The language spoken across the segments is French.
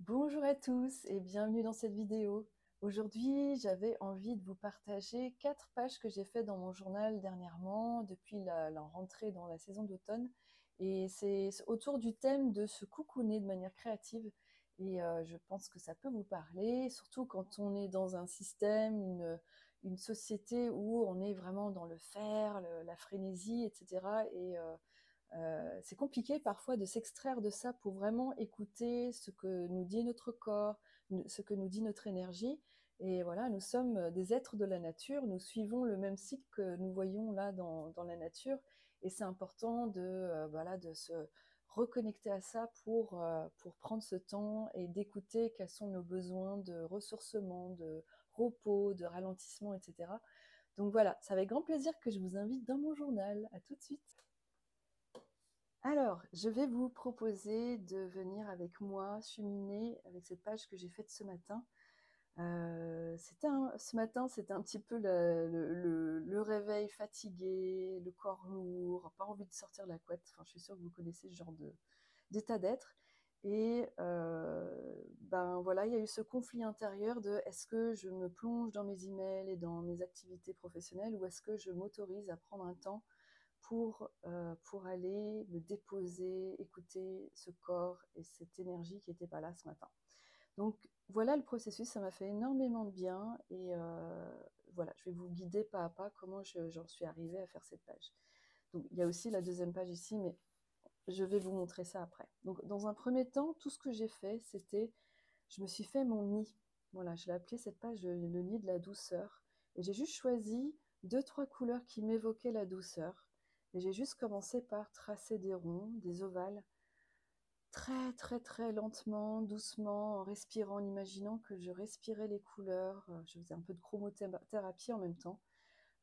Bonjour à tous et bienvenue dans cette vidéo. Aujourd'hui, j'avais envie de vous partager 4 pages que j'ai fait dans mon journal dernièrement, depuis la rentrée dans la saison d'automne. Et c'est autour du thème de se cocooner de manière créative. Et je pense que ça peut vous parler, surtout quand on est dans un système, une société où on est vraiment dans le faire, la frénésie, etc. C'est compliqué parfois de s'extraire de ça pour vraiment écouter ce que nous dit notre corps, ce que nous dit notre énergie. Et voilà, nous sommes des êtres de la nature, nous suivons le même cycle que nous voyons là dans la nature. Et c'est important voilà, de se reconnecter à ça pour prendre ce temps et d'écouter quels sont nos besoins de ressourcement, de repos, de ralentissement, etc. Donc voilà, c'est avec grand plaisir que je vous invite dans mon journal. À tout de suite. Alors, je vais vous proposer de venir avec moi cheminer avec cette page que j'ai faite ce matin. Ce matin, c'était un petit peu le réveil fatigué, le corps lourd, pas envie de sortir de la couette. Enfin, je suis sûre que vous connaissez ce genre d'état d'être. Et ben voilà, il y a eu ce conflit intérieur de est-ce que je me plonge dans mes emails et dans mes activités professionnelles ou est-ce que je m'autorise à prendre un temps pour aller me déposer, écouter ce corps et cette énergie qui n'était pas là ce matin. Donc voilà le processus, ça m'a fait énormément de bien et voilà, je vais vous guider pas à pas comment j'en suis arrivée à faire cette page. Donc il y a aussi la deuxième page ici, mais je vais vous montrer ça après. Donc dans un premier temps, tout ce que j'ai fait, c'était, je me suis fait mon nid. Voilà, je l'ai appelé cette page le nid de la douceur. Et j'ai juste choisi 2, 3 couleurs qui m'évoquaient la douceur. Et j'ai juste commencé par tracer des ronds, des ovales, très très très lentement, doucement, en respirant, en imaginant que je respirais les couleurs. Je faisais un peu de chromothérapie en même temps,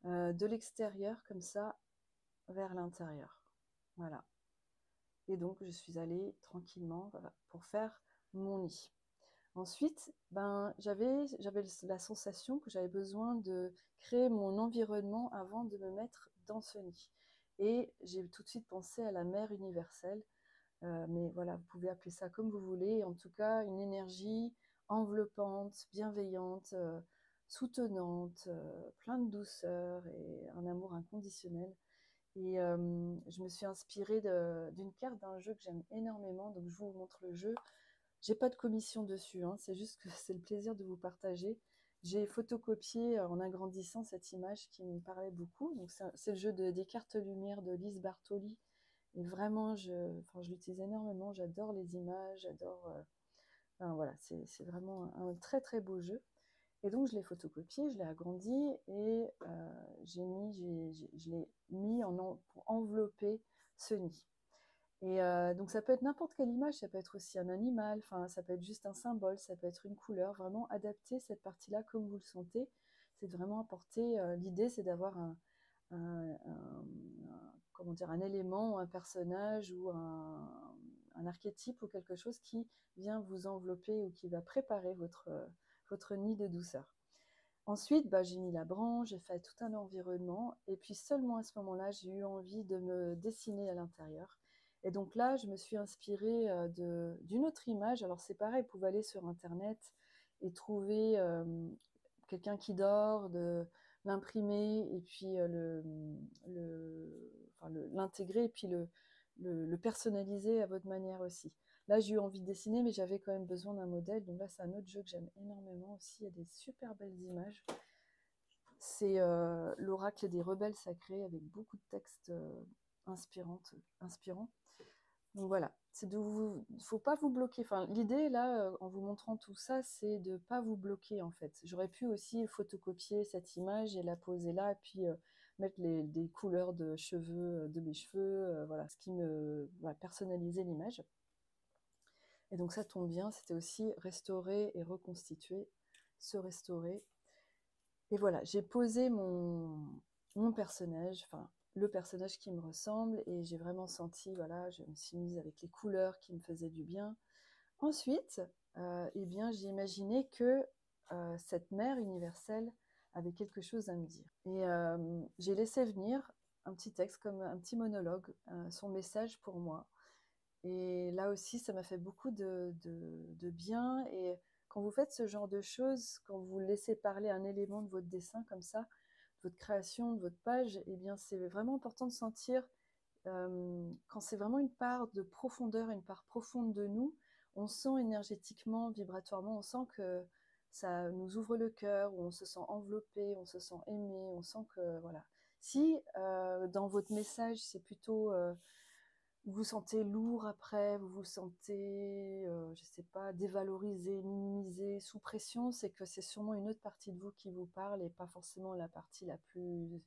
de l'extérieur comme ça vers l'intérieur. Voilà. Et donc je suis allée tranquillement pour faire mon nid. Ensuite, ben, j'avais la sensation que j'avais besoin de créer mon environnement avant de me mettre dans ce nid. Et j'ai tout de suite pensé à la mère universelle. Mais voilà, vous pouvez appeler ça comme vous voulez. En tout cas, une énergie enveloppante, bienveillante, soutenante, plein de douceur et un amour inconditionnel. Et je me suis inspirée d'une carte d'un jeu que j'aime énormément. Donc, je vous montre le jeu. J'ai pas de commission dessus, hein, c'est juste que c'est le plaisir de vous partager. J'ai photocopié en agrandissant cette image qui me parlait beaucoup. Donc, c'est le jeu des cartes lumière de Lise Bartoli. Et vraiment, enfin, je l'utilise énormément. J'adore les images, j'adore. Enfin, voilà, c'est vraiment un très très beau jeu. Et donc, je l'ai photocopié, je l'ai agrandi et je l'ai mis pour envelopper ce nid. Et donc, ça peut être n'importe quelle image, ça peut être aussi un animal, enfin, ça peut être juste un symbole, ça peut être une couleur. Vraiment, adapter cette partie-là comme vous le sentez. C'est de vraiment apporter. L'idée, c'est d'avoir comment dire, un élément, un personnage ou un archétype ou quelque chose qui vient vous envelopper ou qui va préparer votre nid de douceur. Ensuite, bah, j'ai mis la branche, j'ai fait tout un environnement, et puis seulement à ce moment-là, j'ai eu envie de me dessiner à l'intérieur. Et donc là, je me suis inspirée d'une autre image. Alors c'est pareil, vous pouvez aller sur Internet et trouver quelqu'un qui dort, de l'imprimer et puis enfin, l'intégrer et puis le personnaliser à votre manière aussi. Là, j'ai eu envie de dessiner, mais j'avais quand même besoin d'un modèle. Donc là, c'est un autre jeu que j'aime énormément aussi. Il y a des super belles images. C'est l'oracle des rebelles sacrés avec beaucoup de textes inspirants. Donc voilà, faut pas vous bloquer. Enfin, l'idée là, en vous montrant tout ça, c'est de pas vous bloquer en fait. J'aurais pu aussi photocopier cette image et la poser là, et puis mettre des couleurs de cheveux, de mes cheveux, voilà, ce qui va personnaliser l'image. Et donc ça tombe bien, c'était aussi restaurer et reconstituer, se restaurer. Et voilà, j'ai posé mon personnage, enfin le personnage qui me ressemble, et j'ai vraiment senti, voilà, je me suis mise avec les couleurs qui me faisaient du bien. Ensuite, eh bien, j'ai imaginé que cette mère universelle avait quelque chose à me dire. Et j'ai laissé venir un petit texte, comme un petit monologue, son message pour moi. Et là aussi, ça m'a fait beaucoup de bien. Et quand vous faites ce genre de choses, quand vous laissez parler un élément de votre dessin comme ça, de votre création, de votre page, eh bien, c'est vraiment important de sentir quand c'est vraiment une part de profondeur, une part profonde de nous, on sent énergétiquement, vibratoirement, on sent que ça nous ouvre le cœur, on se sent enveloppé, on se sent aimé, on sent que voilà. Si dans votre message c'est plutôt vous vous sentez lourd après, vous vous sentez, je sais pas, dévalorisé, minimisé, sous pression, c'est que c'est sûrement une autre partie de vous qui vous parle et pas forcément la partie la plus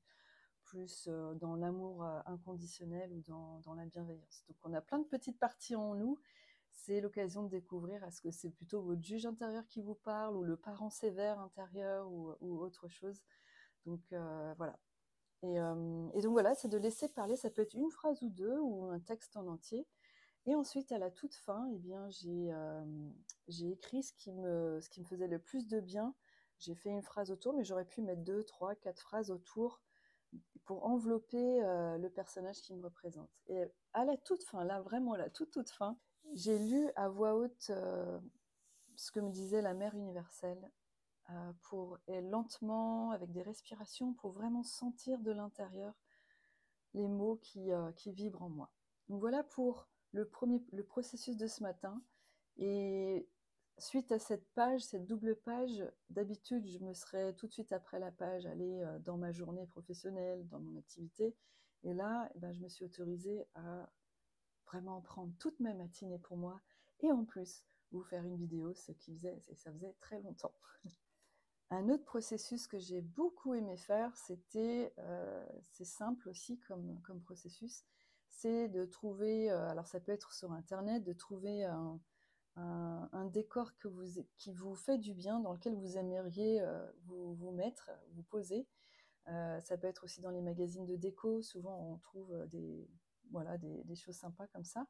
dans l'amour inconditionnel ou dans la bienveillance. Donc on a plein de petites parties en nous. C'est l'occasion de découvrir est-ce que c'est plutôt votre juge intérieur qui vous parle ou le parent sévère intérieur ou autre chose. Donc voilà. Et donc voilà, c'est de laisser parler, ça peut être une phrase ou deux ou un texte en entier. Et ensuite, à la toute fin, eh bien, j'ai écrit ce qui me faisait le plus de bien. J'ai fait une phrase autour, mais j'aurais pu mettre 2, 3, 4 phrases autour pour envelopper le personnage qui me représente. Et à la toute fin, là, vraiment à la toute fin, j'ai lu à voix haute ce que me disait la mère universelle et lentement, avec des respirations, pour vraiment sentir de l'intérieur les mots qui vibrent en moi. Donc voilà pour le processus de ce matin. Et suite à cette page, cette double page, d'habitude, je me serais tout de suite après la page allée dans ma journée professionnelle, dans mon activité. Et là, eh ben, je me suis autorisée à vraiment prendre toute ma matinée pour moi et en plus vous faire une vidéo, ça faisait très longtemps. Un autre processus que j'ai beaucoup aimé faire, c'est simple aussi comme processus, c'est de trouver, alors ça peut être sur Internet, de trouver un décor qui vous fait du bien, dans lequel vous aimeriez vous mettre, vous poser. Ça peut être aussi dans les magazines de déco, souvent on trouve voilà, des choses sympas comme ça.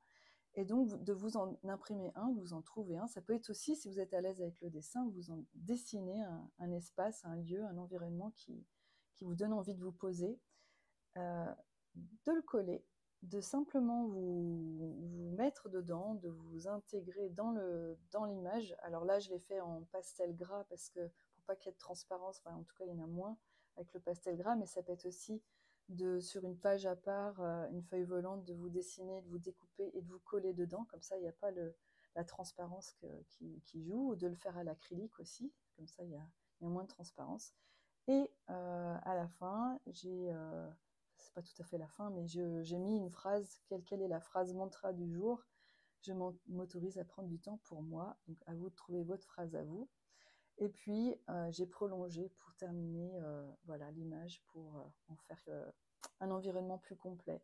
Et donc, de vous en imprimer un, de vous en trouver un. Ça peut être aussi, si vous êtes à l'aise avec le dessin, vous en dessinez un espace, un lieu, un environnement qui vous donne envie de vous poser, euh, de le coller, de simplement vous mettre dedans, de vous intégrer dans l'image. Alors là, je l'ai fait en pastel gras parce que pour pas qu'il y ait de transparence, enfin, en tout cas, il y en a moins avec le pastel gras, mais ça peut être aussi sur une page à part, une feuille volante, de vous dessiner, de vous découper et de vous coller dedans. Comme ça, il n'y a pas la transparence qui joue, ou de le faire à l'acrylique aussi. Comme ça, il y a moins de transparence. Et à la fin, c'est pas tout à fait la fin, mais j'ai mis une phrase, quelle est la phrase mantra du jour. Je m'autorise à prendre du temps pour moi, donc à vous de trouver votre phrase à vous. Et puis, j'ai prolongé pour terminer voilà, l'image, pour en faire un environnement plus complet.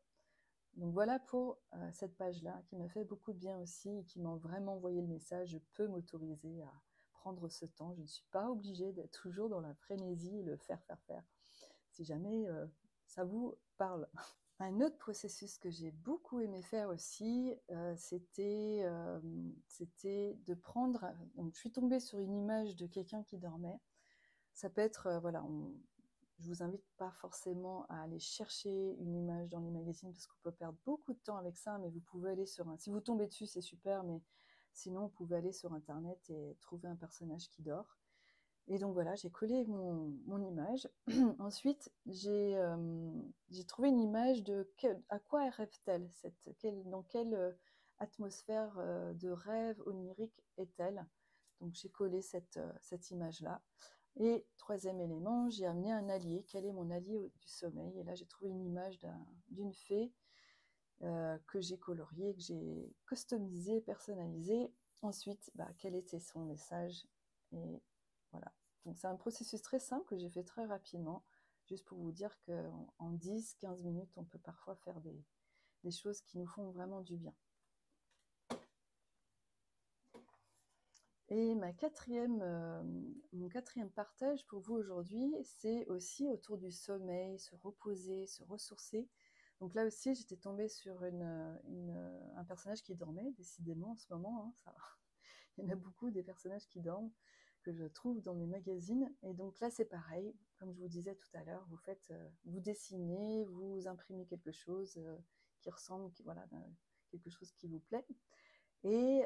Donc voilà pour cette page-là, qui m'a fait beaucoup de bien aussi, et qui m'a vraiment envoyé le message, je peux m'autoriser à prendre ce temps, je ne suis pas obligée d'être toujours dans la frénésie, le faire. Si jamais ça vous parle. Un autre processus que j'ai beaucoup aimé faire aussi, c'était de prendre. Donc, je suis tombée sur une image de quelqu'un qui dormait. Ça peut être, voilà, je vous invite pas forcément à aller chercher une image dans les magazines parce qu'on peut perdre beaucoup de temps avec ça, mais vous pouvez aller si vous tombez dessus, c'est super, mais sinon, vous pouvez aller sur Internet et trouver un personnage qui dort. Et donc voilà, j'ai collé mon image. Ensuite, j'ai trouvé une image à quoi rêve-t-elle, dans quelle atmosphère de rêve onirique est-elle. Donc j'ai collé cette image-là. Et troisième élément, j'ai amené un allié. Quel est mon allié du sommeil? Et là, j'ai trouvé une image d'une fée que j'ai coloriée, que j'ai customisée, personnalisée. Ensuite, quel était son message? Et voilà. Donc c'est un processus très simple que j'ai fait très rapidement, juste pour vous dire qu'en 10-15 minutes, on peut parfois faire des choses qui nous font vraiment du bien. Et mon quatrième partage pour vous aujourd'hui, c'est aussi autour du sommeil, se reposer, se ressourcer. Donc là aussi, j'étais tombée sur un personnage qui dormait, décidément en ce moment. Hein, il y en a beaucoup des personnages qui dorment que je trouve dans mes magazines. Et donc là, c'est pareil. Comme je vous disais tout à l'heure, vous dessinez, vous imprimez quelque chose qui ressemble, voilà, quelque chose qui vous plaît. Et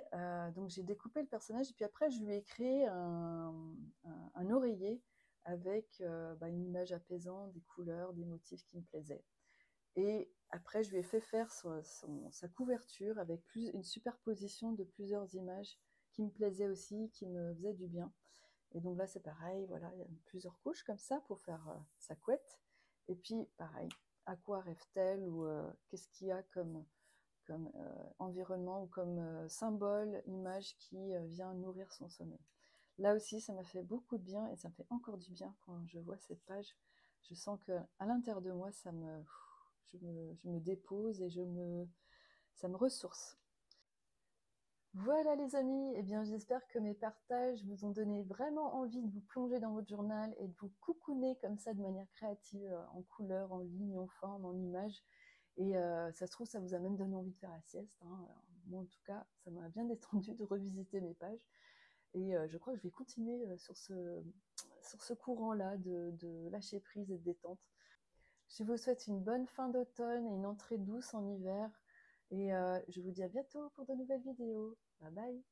donc j'ai découpé le personnage et puis après je lui ai créé un oreiller avec une image apaisante, des couleurs, des motifs qui me plaisaient. Et après je lui ai fait faire sa couverture avec une superposition de plusieurs images qui me plaisaient aussi, qui me faisaient du bien. Et donc là c'est pareil, voilà, il y a plusieurs couches comme ça pour faire sa couette. Et puis pareil, à quoi rêve-t-elle ou qu'est-ce qu'il y a comme environnement ou comme symbole, image qui vient nourrir son sommeil. Là aussi, ça m'a fait beaucoup de bien et ça me fait encore du bien quand je vois cette page. Je sens que à l'intérieur de moi, je me dépose et ça me ressource. Voilà les amis, eh bien j'espère que mes partages vous ont donné vraiment envie de vous plonger dans votre journal et de vous coucouner comme ça de manière créative, en couleurs, en lignes, en formes, en images. Et ça se trouve, ça vous a même donné envie de faire la sieste, hein. Moi, en tout cas, ça m'a bien détendu de revisiter mes pages. Et je crois que je vais continuer sur ce courant-là de lâcher prise et de détente. Je vous souhaite une bonne fin d'automne et une entrée douce en hiver. Et je vous dis à bientôt pour de nouvelles vidéos. Bye bye!